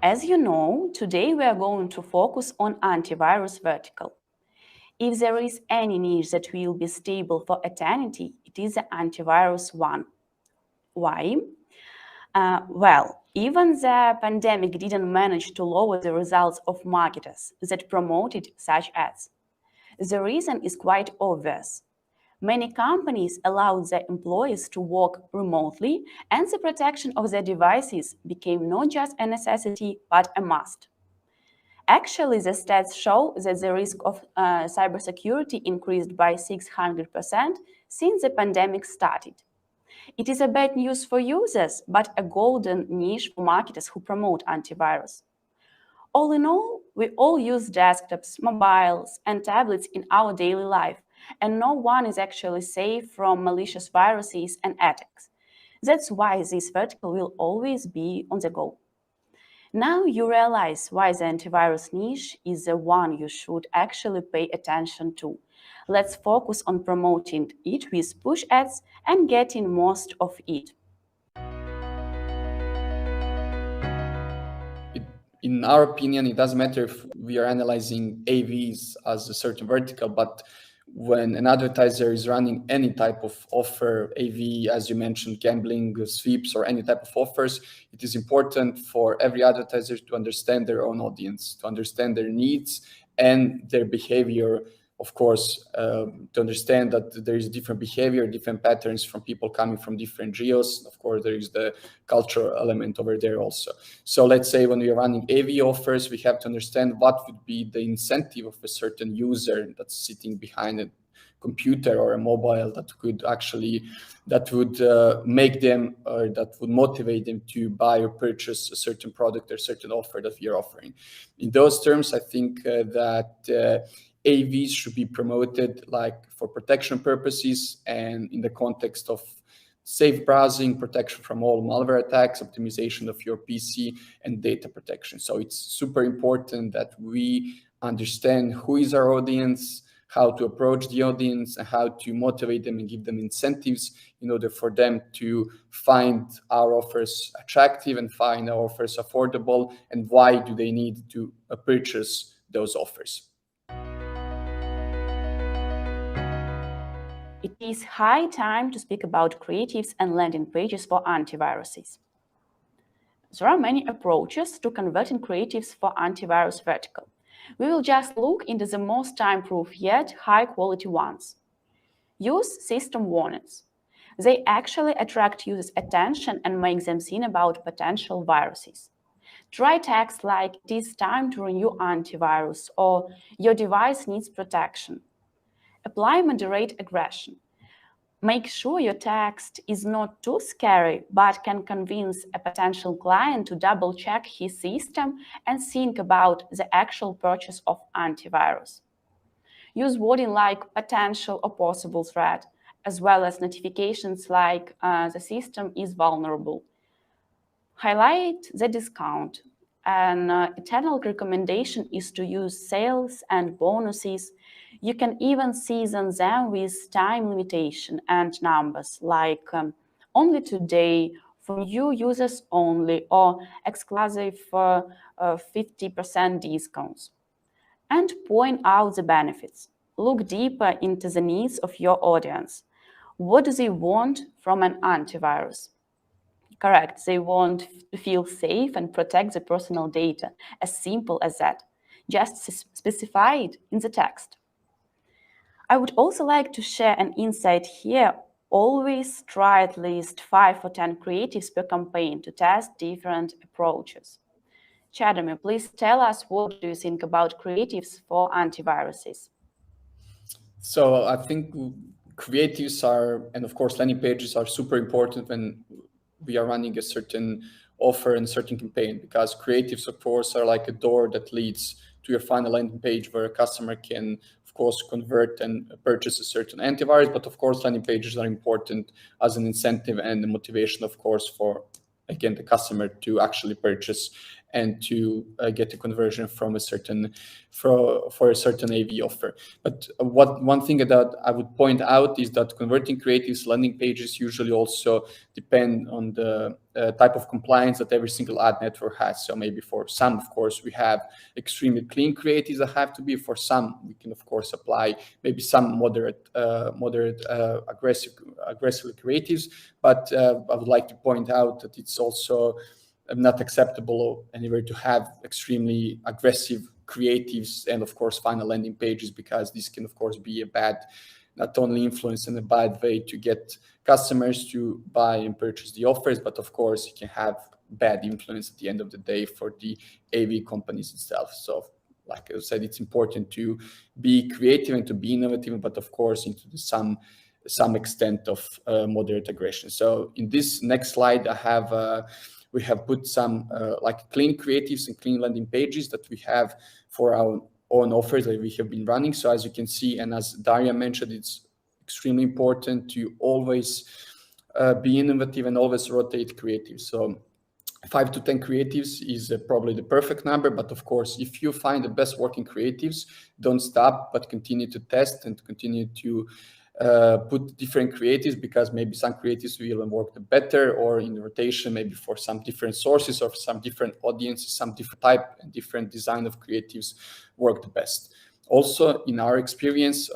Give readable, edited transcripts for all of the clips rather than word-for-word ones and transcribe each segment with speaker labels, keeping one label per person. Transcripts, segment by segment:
Speaker 1: As you know, today we are going to focus on antivirus vertical. If there is any niche that will be stable for eternity, it is the antivirus one. Why? Well, even the pandemic didn't manage to lower the results of marketers that promoted such ads. The reason is quite obvious. Many companies allowed their employees to work remotely, and the protection of their devices became not just a necessity, but a must. Actually, the stats show that the risk of cybersecurity increased by 600% since the pandemic started. It is a bad news for users, but a golden niche for marketers who promote antivirus. All in all, we all use desktops, mobiles, and tablets in our daily life, and no one is actually safe from malicious viruses and attacks. That's why this vertical will always be on the go. Now you realize why the antivirus niche is the one you should actually pay attention to. Let's focus on promoting it with push ads and getting most of it.
Speaker 2: In our opinion, it doesn't matter if we are analyzing AVs as a certain vertical, but when an advertiser is running any type of offer, AV, as you mentioned, gambling, sweeps, or any type of offers, it is important for every advertiser to understand their own audience, to understand their needs and their behavior. Of course, to understand that there is different behavior, different patterns from people coming from different geos. Of course, there is the cultural element over there also. So let's say when we are running AV offers, we have to understand what would be the incentive of a certain user that's sitting behind a computer or a mobile that would make them, or that would motivate them to buy or purchase a certain product or certain offer that we are offering. In those terms, I think that AVs should be promoted like for protection purposes and in the context of safe browsing, protection from all malware attacks, optimization of your PC, and data protection. So it's super important that we understand who is our audience, how to approach the audience, and how to motivate them and give them incentives in order for them to find our offers attractive and find our offers affordable, and why do they need to purchase those offers.
Speaker 1: It is high time to speak about creatives and landing pages for antiviruses. There are many approaches to converting creatives for antivirus vertical. We will just look into the most time-proof yet high-quality ones. Use system warnings. They actually attract users' attention and make them think about potential viruses. Try text like "it is time to renew antivirus" or "your device needs protection." Apply moderate aggression. Make sure your text is not too scary, but can convince a potential client to double-check his system and think about the actual purchase of antivirus. Use wording like potential or possible threat, as well as notifications like the system is vulnerable. Highlight the discount. An eternal recommendation is to use sales and bonuses. You can even season them with time limitation and numbers like only today, for new users only, or exclusive 50% discounts. And point out the benefits. Look deeper into the needs of your audience. What do they want from an antivirus? Correct, they want to feel safe and protect their personal data. As simple as that. Just specify it in the text. I would also like to share an insight here. Always try at least 5 or 10 creatives per campaign to test different approaches. Chadami, please tell us, what do you think about creatives for antiviruses?
Speaker 2: So I think creatives are, and of course landing pages are super important when we are running a certain offer and certain campaign, because creatives of course are like a door that leads to your final landing page where a customer can of course convert and purchase a certain antivirus. But of course landing pages are important as an incentive and the motivation of course for, again, the customer to actually purchase and to get a conversion from a certain for a certain AV offer. But one thing that I would point out is that converting creatives landing pages usually also depend on the type of compliance that every single ad network has. So maybe for some, of course, we have extremely clean creatives that have to be. For some, we can of course apply maybe some moderate aggressive creatives. But I would like to point out that it's also not acceptable anywhere to have extremely aggressive creatives and of course final landing pages, because this can of course be a bad, not only influence in a bad way to get customers to buy and purchase the offers, but of course it can have bad influence at the end of the day for the AV companies itself. So like I said, it's important to be creative and to be innovative, but of course into some extent of moderate aggression. So in this next slide, we have put some like clean creatives and clean landing pages that we have for our own offers that we have been running. So as you can see, and as Daria mentioned, it's extremely important to always be innovative and always rotate creatives. So 5 to 10 creatives is probably the perfect number, but of course, if you find the best working creatives, don't stop, but continue to test and continue to put different creatives, because maybe some creatives will even work better, or in rotation, maybe for some different sources or some different audiences, some different type and different design of creatives work the best. Also, in our experience,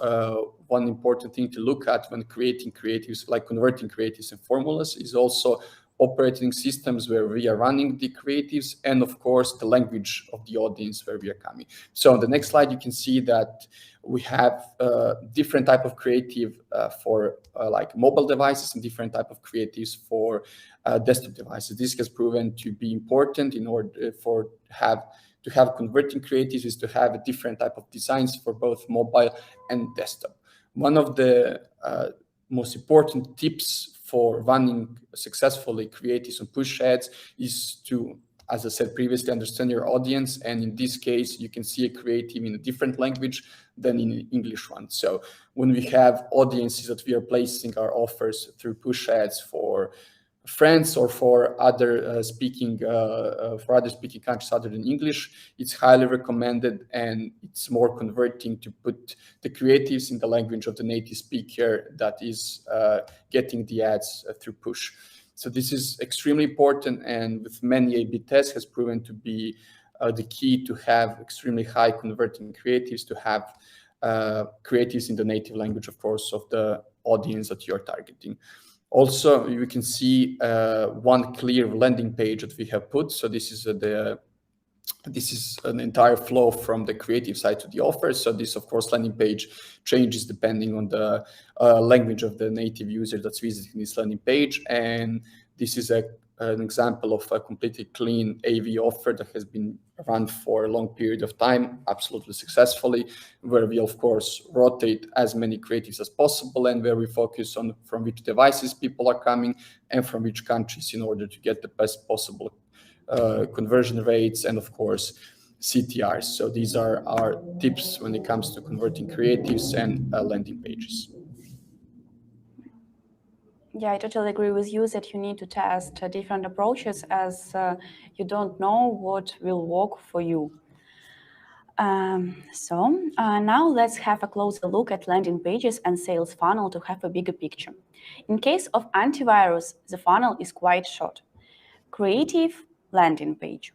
Speaker 2: one important thing to look at when creating creatives, like converting creatives and formulas, is also operating systems where we are running the creatives, and of course the language of the audience where we are coming. So on the next slide, you can see that we have different type of creative for like mobile devices and different type of creatives for desktop devices. This has proven to be important in order to have converting creatives, is to have a different type of designs for both mobile and desktop. One of the most important tips for running successfully creatives and push ads is to, as I said previously, understand your audience. And in this case, you can see a creative in a different language than in an English one. So when we have audiences that we are placing our offers through push ads for France or for other speaking countries other than English, it's highly recommended, and it's more converting to put the creatives in the language of the native speaker that is getting the ads through push. So this is extremely important, and with many A/B tests has proven to be the key to have extremely high converting creatives, to have creatives in the native language, of course, of the audience that you're targeting. Also, you can see one clear landing page that we have put. So this is an entire flow from the creative side to the offer. So this, of course, landing page changes depending on the language of the native user that's visiting this landing page. And this is an example of a completely clean AV offer that has been run for a long period of time, absolutely successfully, where we, of course, rotate as many creatives as possible, and where we focus on from which devices people are coming and from which countries, in order to get the best possible conversion rates and, of course, CTRs. So these are our tips when it comes to converting creatives and landing pages.
Speaker 1: Yeah, I totally agree with you that you need to test different approaches, as you don't know what will work for you. Now let's have a closer look at landing pages and sales funnel to have a bigger picture. In case of antivirus, the funnel is quite short. Creative, landing page.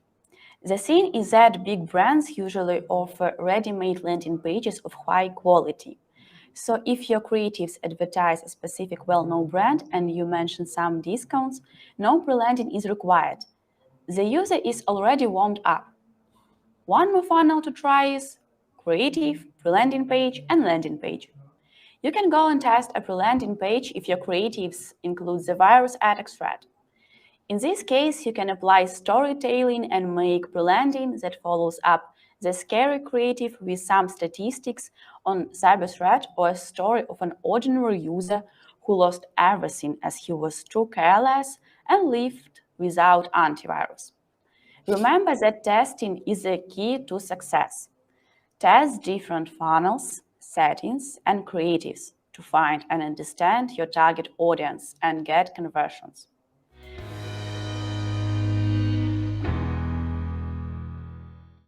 Speaker 1: The thing is that big brands usually offer ready-made landing pages of high quality. So if your creatives advertise a specific well-known brand and you mention some discounts, no pre-landing is required. The user is already warmed up. One more funnel to try is creative, pre-landing page, and landing page. You can go and test a pre-landing page if your creatives include the virus attack threat. In this case, you can apply storytelling and make pre-landing that follows up the scary creative with some statistics on cyber threat, or a story of an ordinary user who lost everything as he was too careless and lived without antivirus. Remember that testing is the key to success. Test different funnels, settings, and creatives to find and understand your target audience and get conversions.